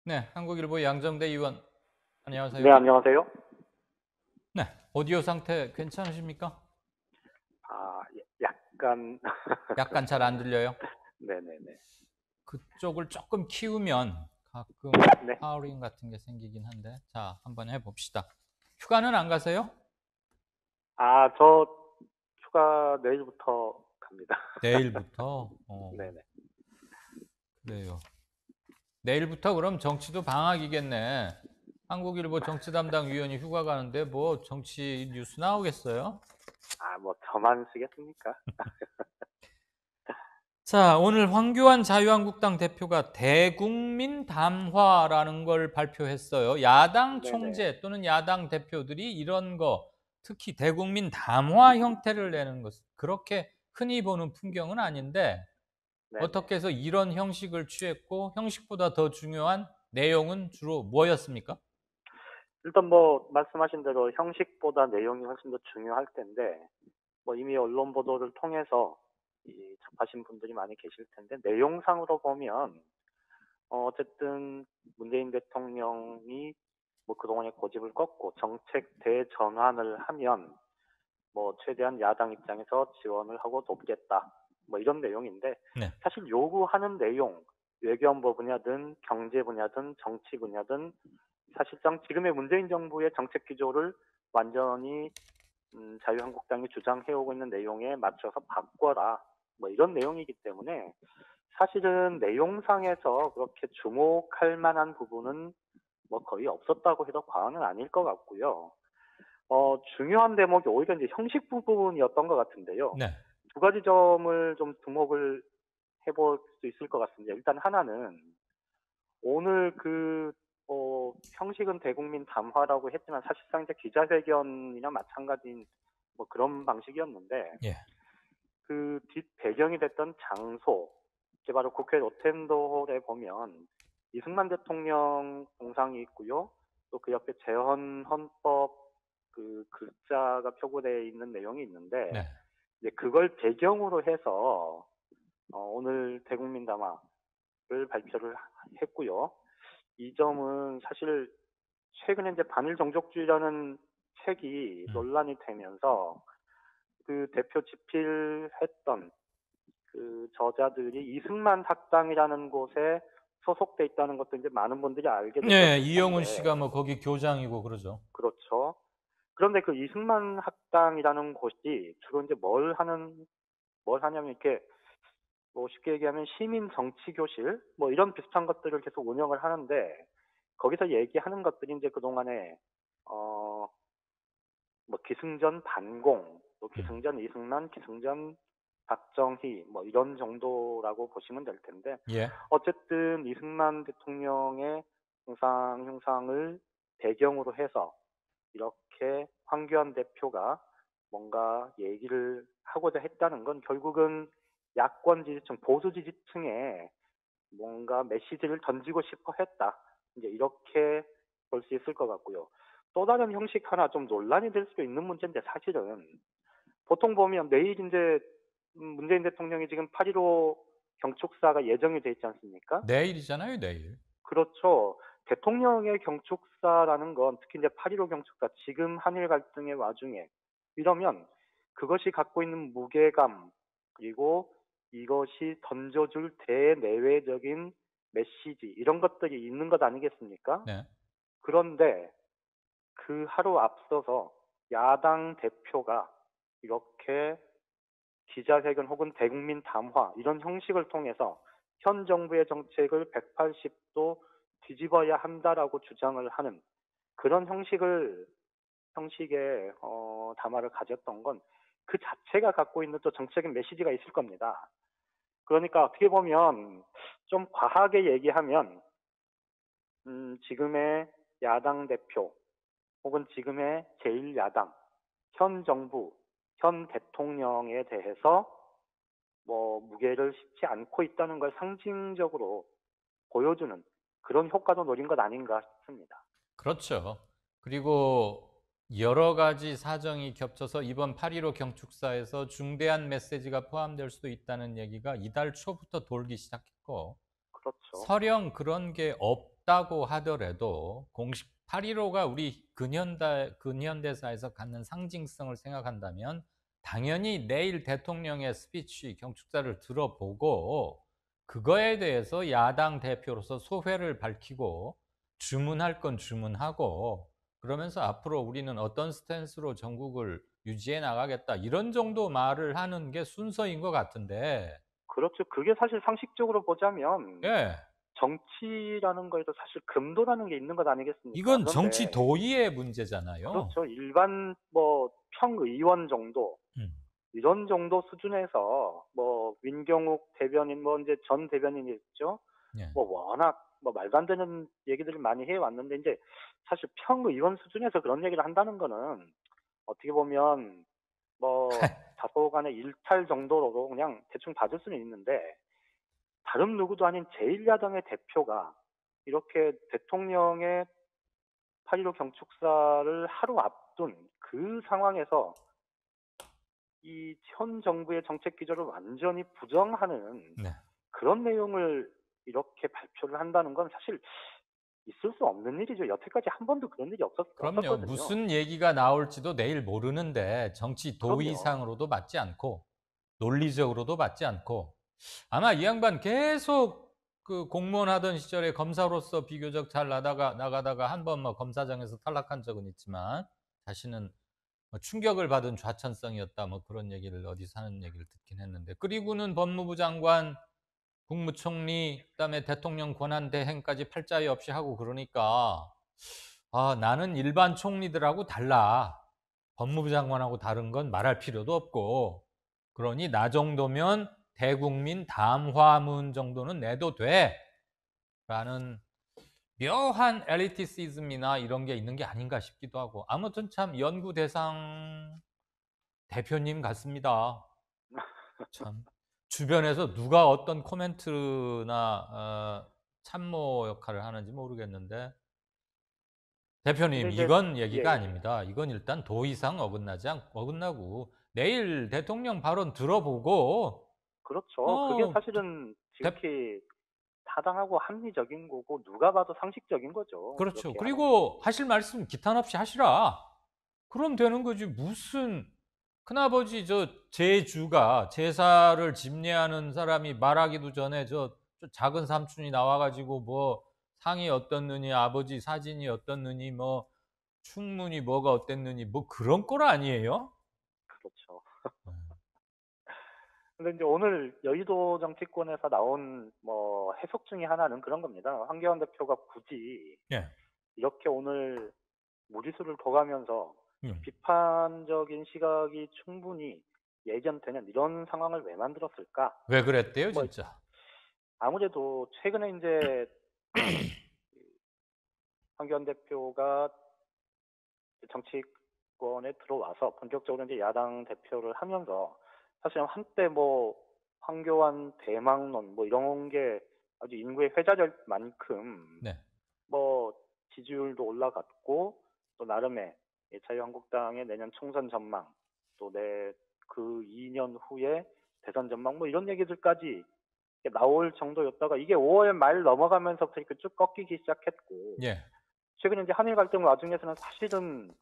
네, 한국일보 양정대 의원 네, 안녕하세요. 안녕하세요. 네, 오디오 상태 괜찮으십니까? 약간, 약간 잘 안 들려요. 네네네. 그쪽을 조금 키우면 가끔 네. 하우링 같은 게 생기긴 한데, 자, 한번 해봅시다. 휴가는 안 가세요? 저 휴가 내일부터 갑니다. 내일부터? 네네. 그래요. 내일부터 그럼 정치도 방학이겠네. 한국일보 정치 담당 위원이 휴가 가는데 뭐 정치 뉴스 나오겠어요? 뭐, 저만 쓰겠습니까? 자, 오늘 황교안 자유한국당 대표가 대국민 담화라는 걸 발표했어요. 야당 네네. 총재 또는 야당 대표들이 이런 거, 특히 대국민 담화 형태를 내는 것, 그렇게 흔히 보는 풍경은 아닌데, 네네. 어떻게 해서 이런 형식을 취했고, 형식보다 더 중요한 내용은 주로 뭐였습니까? 일단 뭐, 말씀하신 대로 형식보다 내용이 훨씬 더 중요할 텐데, 뭐, 이미 언론 보도를 통해서 접하신 분들이 많이 계실 텐데, 내용상으로 보면, 어쨌든 문재인 대통령이 뭐 그동안의 고집을 꺾고 정책 대전환을 하면 뭐 최대한 야당 입장에서 지원을 하고 돕겠다. 뭐 이런 내용인데 네. 사실 요구하는 내용 외교안보 분야든 경제 분야든 정치 분야든 사실상 지금의 문재인 정부의 정책 기조를 완전히 자유한국당이 주장해오고 있는 내용에 맞춰서 바꿔라. 뭐 이런 내용이기 때문에 사실은 내용상에서 그렇게 주목할 만한 부분은 뭐 거의 없었다고 해도 과언은 아닐 것 같고요. 중요한 대목이 오히려 이제 형식 부분이었던 것 같은데요. 네. 두 가지 점을 좀 주목을 해볼 수 있을 것 같습니다. 일단 하나는 오늘 형식은 대국민 담화라고 했지만 사실상 이제 기자회견이나 마찬가지인 뭐 그런 방식이었는데 예. 그 뒷 배경이 됐던 장소, 이게 바로 국회 로텐도홀에 보면 이승만 대통령 동상이 있고요. 또 그 옆에 재헌 헌법 그 글자가 표고되어 있는 내용이 있는데 네. 이제 그걸 배경으로 해서 오늘 대국민 담화를 발표를 했고요. 이 점은 사실 최근에 이제 반일 종족주의라는 책이 음. 논란이 되면서 그 대표 집필했던 그 저자들이 이승만 학당이라는 곳에 소속돼 있다는 것도 이제 많은 분들이 알게 네, 되셨을 이영훈 씨가 텐데, 뭐 거기 교장이고 그러죠. 그렇죠. 그런데 그 이승만 학당이라는 곳이 주로 이제 뭘 하냐면 이렇게 뭐 쉽게 얘기하면 시민 정치 교실 뭐 이런 비슷한 것들을 계속 운영을 하는데 거기서 얘기하는 것들이 이제 그동안에 어 뭐 기승전 반공, 또 음. 기승전 이승만, 기승전 박정희 뭐 이런 정도라고 보시면 될 텐데 예. 어쨌든 이승만 대통령의 형상을 배경으로 해서 이렇게 황교안 대표가 뭔가 얘기를 하고자 했다는 건 결국은 야권 지지층, 보수 지지층에 뭔가 메시지를 던지고 싶어 했다. 이제 이렇게 볼 수 있을 것 같고요. 또 다른 형식 하나 좀 논란이 될 수도 있는 문제인데 사실은 보통 보면 내일 이제 문재인 대통령이 지금 8.15 경축사가 예정이 돼 있지 않습니까? 내일이잖아요, 내일. 그렇죠. 대통령의 경축사라는 건 특히 이제 8.15 경축사 지금 한일 갈등의 와중에 이러면 그것이 갖고 있는 무게감 그리고 이것이 던져줄 대내외적인 메시지 이런 것들이 있는 것 아니겠습니까? 네. 그런데 그 하루 앞서서 야당 대표가 이렇게 기자회견 혹은 대국민 담화 이런 형식을 통해서 현 정부의 정책을 180도 뒤집어야 한다라고 주장을 하는 그런 형식의 담화를 가졌던 건 그 자체가 갖고 있는 또 정책인 메시지가 있을 겁니다. 그러니까 어떻게 보면 좀 과하게 얘기하면 지금의 야당 대표 혹은 지금의 제1야당 현 정부 현 대통령에 대해서 뭐 무게를 싣지 않고 있다는 걸 상징적으로 보여주는 그런 효과도 노린 것 아닌가 싶습니다. 그렇죠. 그리고 여러 가지 사정이 겹쳐서 이번 8.15 경축사에서 중대한 메시지가 포함될 수도 있다는 얘기가 이달 초부터 돌기 시작했고, 그렇죠. 설령 그런 게 없다고 하더라도 공식 8.15가 우리 근현대사에서 갖는 상징성을 생각한다면 당연히 내일 대통령의 스피치 경축사를 들어보고 그거에 대해서 야당 대표로서 소회를 밝히고 주문할 건 주문하고 그러면서 앞으로 우리는 어떤 스탠스로 전국을 유지해 나가겠다 이런 정도 말을 하는 게 순서인 것 같은데 그렇죠. 그게 사실 상식적으로 보자면 예. 정치라는 거에도 사실 금도라는 게 있는 것 아니겠습니까? 이건 정치 그런데 도의의 문제잖아요. 그렇죠. 일반 뭐 평의원 정도 음. 이런 정도 수준에서 뭐 민경욱 대변인 뭐 이제 전 대변인이 있죠. 예. 뭐 워낙 뭐 말도 안 되는 얘기들을 많이 해 왔는데 이제 사실 평의원 수준에서 그런 얘기를 한다는 거는 어떻게 보면 뭐 다소간의 일탈 정도로도 그냥 대충 봐줄 수는 있는데 다른 누구도 아닌 제1야당의 대표가 이렇게 대통령의 8.15 경축사를 하루 앞둔 그 상황에서 이 현 정부의 정책 기조를 완전히 부정하는 네. 그런 내용을 이렇게 발표를 한다는 건 사실 있을 수 없는 일이죠. 여태까지 한 번도 그런 일이 그럼요. 없었거든요. 무슨 얘기가 나올지도 내일 모르는데 정치 그럼요. 도의상으로도 맞지 않고 논리적으로도 맞지 않고 아마 이 양반 계속 그 공무원 하던 시절에 검사로서 비교적 잘 나가다가 한 번 뭐 검사장에서 탈락한 적은 있지만 자신은 뭐 충격을 받은 좌천성이었다 뭐 그런 얘기를 어디서 하는 얘기를 듣긴 했는데 그리고는 법무부 장관 국무총리 그다음에 대통령 권한대행까지 팔자에 없이 하고 그러니까 나는 일반 총리들하고 달라. 법무부 장관하고 다른 건 말할 필요도 없고 그러니 나 정도면 대국민 담화문 정도는 내도 돼.'라는 묘한 엘리티시즘이나 이런 게 있는 게 아닌가 싶기도 하고 아무튼 참 연구 대상 대표님 같습니다. 참 주변에서 누가 어떤 코멘트나 참모 역할을 하는지 모르겠는데 근데 대표님 이제 이건 얘기가 예예. 아닙니다. 이건 일단 도의상 어긋나고 내일 대통령 발언 들어보고 그렇죠. 그게 어 사실은 대 지극히 타당하고 합리적인 거고 누가 봐도 상식적인 거죠. 그렇죠. 그렇게 하는 게. 그리고 하실 말씀 기탄 없이 하시라. 그럼 되는 거지. 무슨 큰아버지 제주가 제사를 집례하는 사람이 말하기도 전에 저 작은 삼촌이 나와 가지고 뭐 상이 어떻느니 아버지 사진이 어떻느니 뭐 충문이 뭐가 어땠느니 뭐 그런 꼴 아니에요? 그렇죠. 예. 근데 이제 오늘 여의도 정치권에서 나온 뭐 해석 중에 하나는 그런 겁니다. 황교안 대표가 굳이 예. 이렇게 오늘 무리수를 둬가면서 음. 비판적인 시각이 충분히 예견되는 이런 상황을 왜 만들었을까? 왜 그랬대요 뭐 진짜? 아무래도 최근에 이제 황교안 대표가 정치권에 들어와서 본격적으로 이제 야당 대표를 하면서 사실 한때 뭐 황교안 대망론 뭐 이런 게 아주 인구의 회자될 만큼 네. 뭐 지지율도 올라갔고 또 나름의 이 자유한국당의 내년 총선 전망 또 내 그 2년 후에 대선 전망 뭐 이런 얘기들까지 나올 정도였다가 이게 5월 말 넘어가면서 그렇게 쭉 꺾이기 시작했고 예. 최근에 이제 한일 갈등 와중에서는 사실은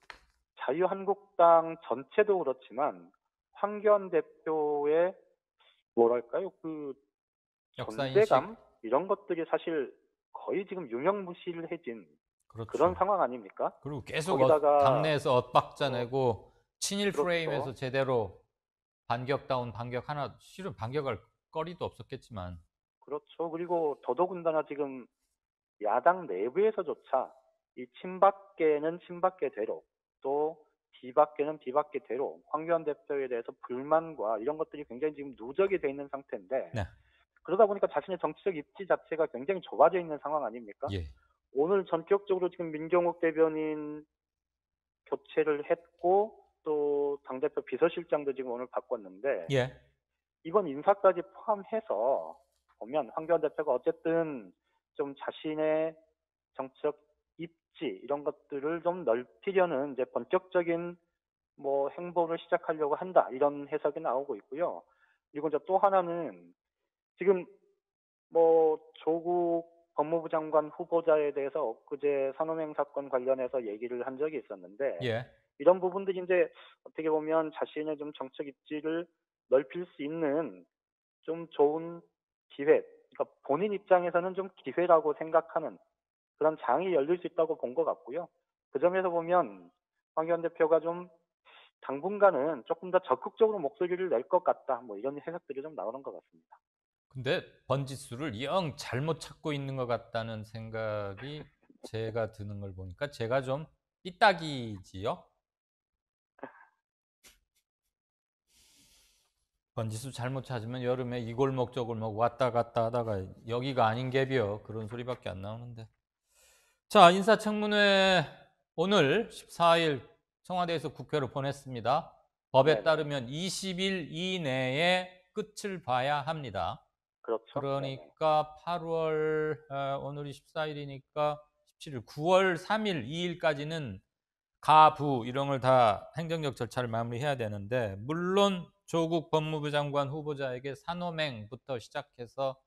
자유한국당 전체도 그렇지만 황교안 대표의 뭐랄까요 그 역사 인식 존재감 이런 것들이 사실 거의 지금 유명무실해진 그런 그렇죠. 상황 아닙니까? 그리고 계속 거기다가 당내에서 엇박자 뭐 내고 친일 프레임에서 그렇죠. 제대로 반격다운 반격 하나 실은 반격할 거리도 없었겠지만 그렇죠. 그리고 더더군다나 지금 야당 내부에서조차 이 친박계는 친박계대로 또 비박계는 비박계대로 황교안 대표에 대해서 불만과 이런 것들이 굉장히 지금 누적이 돼 있는 상태인데 네. 그러다 보니까 자신의 정치적 입지 자체가 굉장히 좁아져 있는 상황 아닙니까? 예. 오늘 전격적으로 지금 민경욱 대변인 교체를 했고 또 당대표 비서실장도 지금 오늘 바꿨는데 예. 이번 인사까지 포함해서 보면 황교안 대표가 어쨌든 좀 자신의 정치적 입지 이런 것들을 좀 넓히려는 이제 본격적인 뭐 행보를 시작하려고 한다 이런 해석이 나오고 있고요. 그리고 이제 또 하나는 지금 뭐 조국 법무부 장관 후보자에 대해서 엊그제 산호맹 사건 관련해서 얘기를 한 적이 있었는데 예. 이런 부분들이 이제 어떻게 보면 자신의 좀 정책 입지를 넓힐 수 있는 좀 좋은 기회, 그러니까 본인 입장에서는 좀 기회라고 생각하는 그런 장이 열릴 수 있다고 본 것 같고요. 그 점에서 보면 황교안 대표가 좀 당분간은 조금 더 적극적으로 목소리를 낼 것 같다. 뭐 이런 해석들이 좀 나오는 것 같습니다. 근데 번지수를 영 잘못 찾고 있는 것 같다는 생각이 제가 드는 걸 보니까 제가 좀 삐딱이지요. 번지수 잘못 찾으면 여름에 이 골목 저 골목 왔다 갔다 하다가 여기가 아닌 갭이요. 그런 소리밖에 안 나오는데. 자, 인사청문회 오늘 14일 청와대에서 국회로 보냈습니다. 법에 네네. 따르면 20일 이내에 끝을 봐야 합니다. 그렇죠. 네네. 그러니까 8월 오늘이 14일이니까 17일, 9월 3일, 2일까지는 가부 이런 걸 다 행정적 절차를 마무리해야 되는데 물론 조국 법무부 장관 후보자에게 산호맹부터 시작해서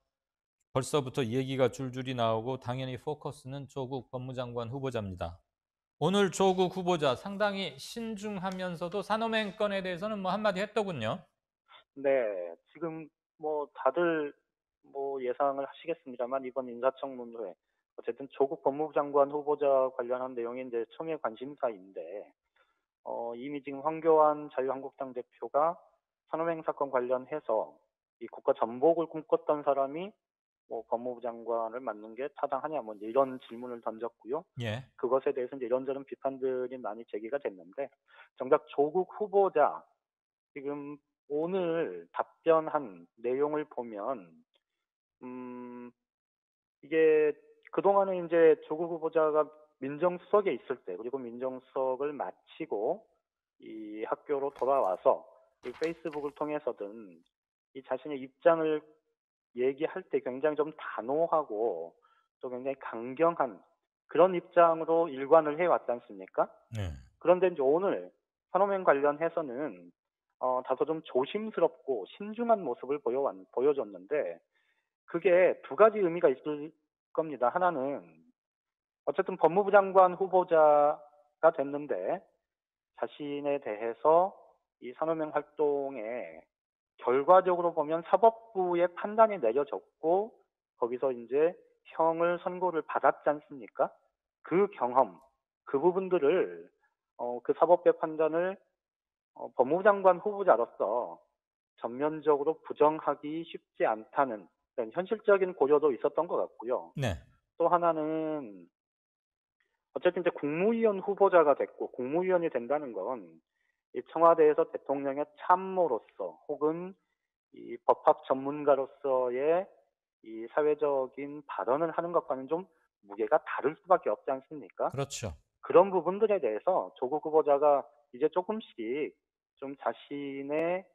벌써부터 얘기가 줄줄이 나오고 당연히 포커스는 조국 법무장관 후보자입니다. 오늘 조국 후보자 상당히 신중하면서도 산호맹 건에 대해서는 뭐 한마디 했더군요. 네. 지금 뭐 다들 뭐 예상을 하시겠습니다만 이번 인사청문회 어쨌든 조국 법무부 장관 후보자 관련한 내용이 이제 총회 관심사인데 이미 지금 황교안 자유한국당 대표가 산호맹 사건 관련해서 이 국가 전복을 꿈꿨던 사람이 뭐 법무부 장관을 맡는 게 타당하냐 뭐 이런 질문을 던졌고요. 예. 그것에 대해서 이제 이런저런 비판들이 많이 제기가 됐는데 정작 조국 후보자 지금 오늘 답변한 내용을 보면 이게 그동안에 이제 조국 후보자가 민정수석에 있을 때 그리고 민정수석을 마치고 이 학교로 돌아와서 이 페이스북을 통해서든 이 자신의 입장을 얘기할 때 굉장히 좀 단호하고 또 굉장히 강경한 그런 입장으로 일관을 해왔지 않습니까? 네. 그런데 이제 오늘 산호맹 관련해서는 다소 좀 조심스럽고 신중한 모습을 보여줬는데 그게 두 가지 의미가 있을 겁니다. 하나는 어쨌든 법무부 장관 후보자가 됐는데 자신에 대해서 이 산호명 활동에 결과적으로 보면 사법부의 판단이 내려졌고 거기서 이제 형을 선고를 받았지 않습니까? 그 경험, 그 부분들을 그 사법부의 판단을 법무부 장관 후보자로서 전면적으로 부정하기 쉽지 않다는 그런 현실적인 고려도 있었던 것 같고요. 네. 또 하나는 어쨌든 이제 국무위원 후보자가 됐고 국무위원이 된다는 건 이 청와대에서 대통령의 참모로서 혹은 이 법학 전문가로서의 이 사회적인 발언을 하는 것과는 좀 무게가 다를 수밖에 없지 않습니까? 그렇죠. 그런 부분들에 대해서 조국 후보자가 이제 조금씩 좀 자신의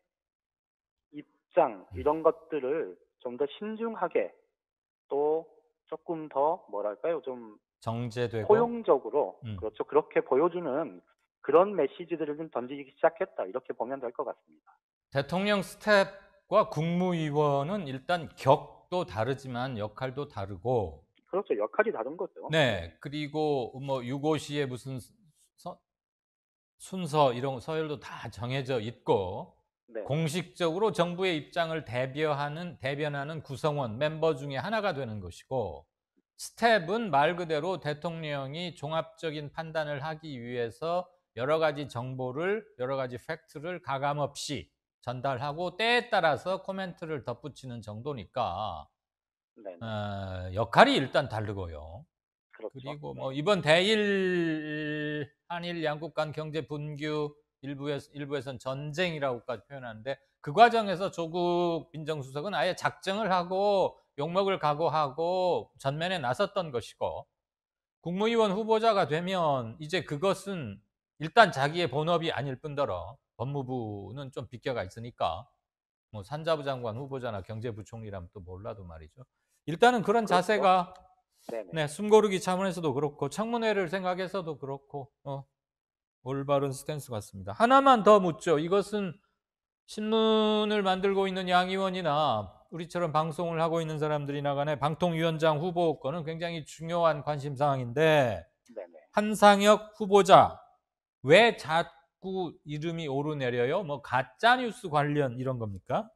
입장 이런 것들을 좀 더 신중하게 또 조금 더 뭐랄까요 좀 정제되고 포용적으로 음. 그렇죠 그렇게 보여주는 그런 메시지들을 좀 던지기 시작했다 이렇게 보면 될 것 같습니다. 대통령 스텝과 국무위원은 일단 격도 다르지만 역할도 다르고 그렇죠 역할이 다른 거죠. 네. 그리고 뭐 유고시에 무슨 순서 이런 서열도 다 정해져 있고 네, 공식적으로 정부의 입장을 대변하는 구성원 멤버 중에 하나가 되는 것이고 스텝은 말 그대로 대통령이 종합적인 판단을 하기 위해서 여러 가지 정보를 여러 가지 팩트를 가감없이 전달하고 때에 따라서 코멘트를 덧붙이는 정도니까 네, 네, 역할이 일단 다르고요. 그렇죠. 그리고 네, 뭐 이번 대일 한일 양국 간 경제 분규 일부에선 전쟁이라고까지 표현하는데 그 과정에서 조국 민정수석은 아예 작정을 하고 욕먹을 각오하고 전면에 나섰던 것이고 국무위원 후보자가 되면 이제 그것은 일단 자기의 본업이 아닐 뿐더러 법무부는 좀 비껴가 있으니까 뭐 산자부 장관 후보자나 경제부총리라면 또 몰라도 말이죠. 일단은 그런 그렇죠. 자세가 네, 네, 네, 숨고르기 차원에서도 그렇고 청문회를 생각해서도 그렇고 올바른 스탠스 같습니다. 하나만 더 묻죠. 이것은 신문을 만들고 있는 양 의원이나 우리처럼 방송을 하고 있는 사람들이나 간에 방통위원장 후보 거는 굉장히 중요한 관심 사항인데 네네. 한상혁 후보자 왜 자꾸 이름이 오르내려요? 뭐 가짜 뉴스 관련 이런 겁니까?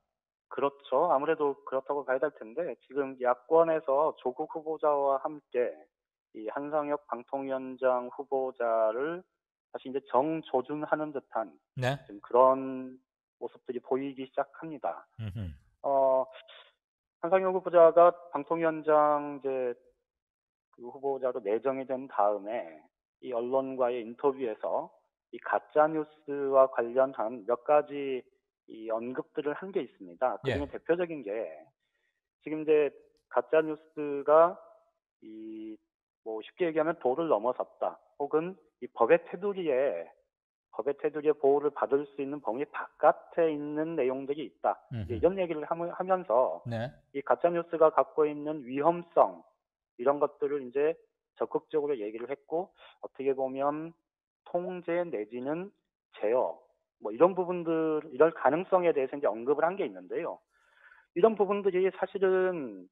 그렇죠. 아무래도 그렇다고 봐야 될 텐데 지금 야권에서 조국 후보자와 함께 이 한상혁 방통위원장 후보자를 다시 이제 정조준하는 듯한 네. 지금 그런 모습들이 보이기 시작합니다. 음흠. 어, 한상혁 후보자가 방통위원장 이제 그 후보자로 내정이 된 다음에 이 언론과의 인터뷰에서 이 가짜 뉴스와 관련한 몇 가지 이 언급들을 한 게 있습니다. 그 중에 예. 대표적인 게 지금 이제 가짜 뉴스가 이 뭐 쉽게 얘기하면 도를 넘어섰다. 혹은 이 법의 테두리에 보호를 받을 수 있는 범위 바깥에 있는 내용들이 있다. 이제 음흠. 이런 얘기를 하면서 네. 이 가짜 뉴스가 갖고 있는 위험성 이런 것들을 이제 적극적으로 얘기를 했고 어떻게 보면 통제 내지는 제어 뭐 이런 부분들 이럴 가능성에 대해서 이제 언급을 한 게 있는데요. 이런 부분들이 사실은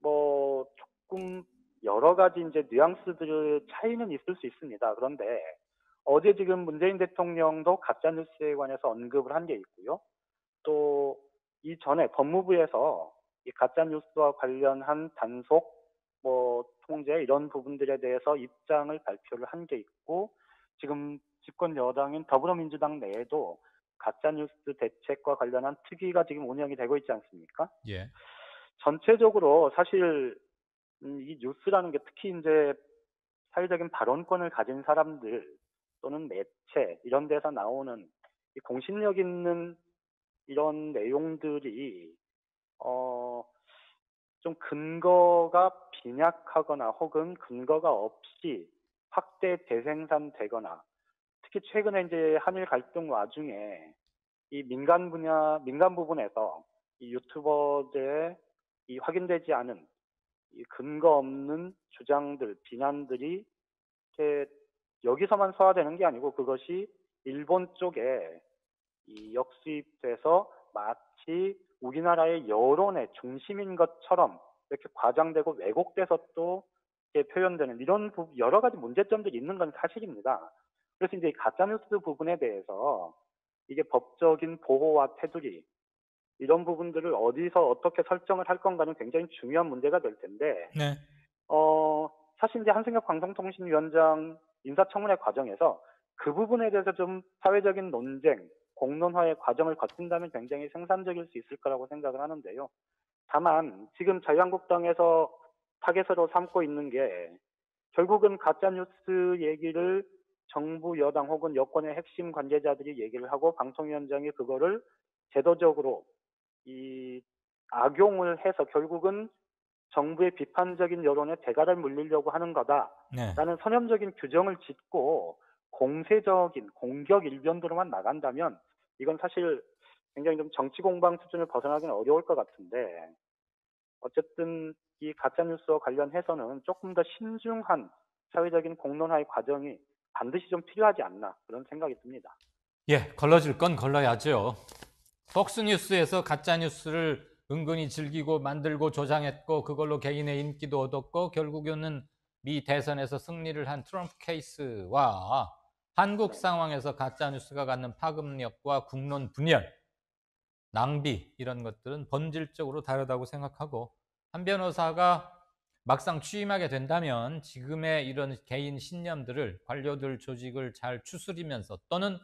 뭐 조금 여러 가지 이제 뉘앙스들의 차이는 있을 수 있습니다. 그런데 어제 지금 문재인 대통령도 가짜 뉴스에 관해서 언급을 한 게 있고요. 또 이전에 법무부에서 이 가짜 뉴스와 관련한 단속 뭐 통제 이런 부분들에 대해서 입장을 발표를 한 게 있고 지금 집권 여당인 더불어민주당 내에도 가짜 뉴스 대책과 관련한 특위가 지금 운영이 되고 있지 않습니까? 예. 전체적으로 사실 이 뉴스라는 게 특히 이제 사회적인 발언권을 가진 사람들 또는 매체 이런 데서 나오는 이 공신력 있는 이런 내용들이 어, 좀 근거가 빈약하거나 혹은 근거가 없이 확대 재생산되거나 특히 최근에 이제 한일 갈등 와중에 이 민간 부분에서 이 유튜버들의 이 확인되지 않은 이 근거 없는 주장들, 비난들이 이렇게 여기서만 소화되는 게 아니고 그것이 일본 쪽에 이 역수입돼서 마치 우리나라의 여론의 중심인 것처럼 이렇게 과장되고 왜곡돼서 또 이렇게 표현되는 이런 여러 가지 문제점들이 있는 건 사실입니다. 그래서 이제 이 가짜뉴스 부분에 대해서 이게 법적인 보호와 테두리 이런 부분들을 어디서 어떻게 설정을 할 건가는 굉장히 중요한 문제가 될 텐데 네. 사실 이제 한승혁 방송통신위원장 인사청문회 과정에서 그 부분에 대해서 좀 사회적인 논쟁, 공론화의 과정을 거친다면 굉장히 생산적일 수 있을 거라고 생각을 하는데요. 다만 지금 자유한국당에서 타겟으로 삼고 있는 게 결국은 가짜뉴스 얘기를 정부 여당 혹은 여권의 핵심 관계자들이 얘기를 하고 방통위원장이 그거를 제도적으로 이 악용을 해서 결국은 정부의 비판적인 여론에 대가를 물리려고 하는 네. 거다라는 선언적인 규정을 짓고 공세적인 공격 일변도로만 나간다면 이건 사실 굉장히 좀 정치 공방 수준을 벗어나기는 어려울 것 같은데 어쨌든 이 가짜뉴스와 관련해서는 조금 더 신중한 사회적인 공론화의 과정이 반드시 좀 필요하지 않나 그런 생각이 듭니다. 예, 걸러질 건 걸러야죠. 폭스뉴스에서 가짜뉴스를 은근히 즐기고 만들고 조장했고 그걸로 개인의 인기도 얻었고 결국에는 미 대선에서 승리를 한 트럼프 케이스와 한국 네, 상황에서 가짜뉴스가 갖는 파급력과 국론 분열, 낭비 이런 것들은 본질적으로 다르다고 생각하고 한 변호사가 막상 취임하게 된다면 지금의 이런 개인 신념들을 관료들 조직을 잘 추스리면서 또는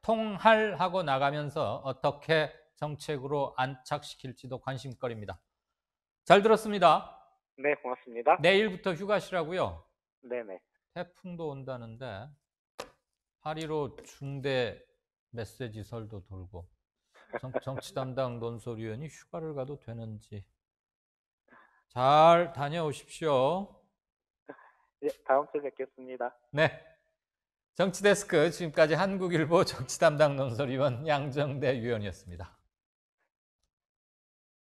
통할하고 나가면서 어떻게 정책으로 안착시킬지도 관심거리입니다. 잘 들었습니다. 네, 고맙습니다. 내일부터 휴가시라고요? 네네. 태풍도 온다는데 8.15 중대 메시지설도 돌고 정치 담당 논설위원이 휴가를 가도 되는지 잘 다녀오십시오. 예, 다음 주에 뵙겠습니다. 네. 정치데스크 지금까지 한국일보 정치 담당 논설위원 양정대 위원이었습니다.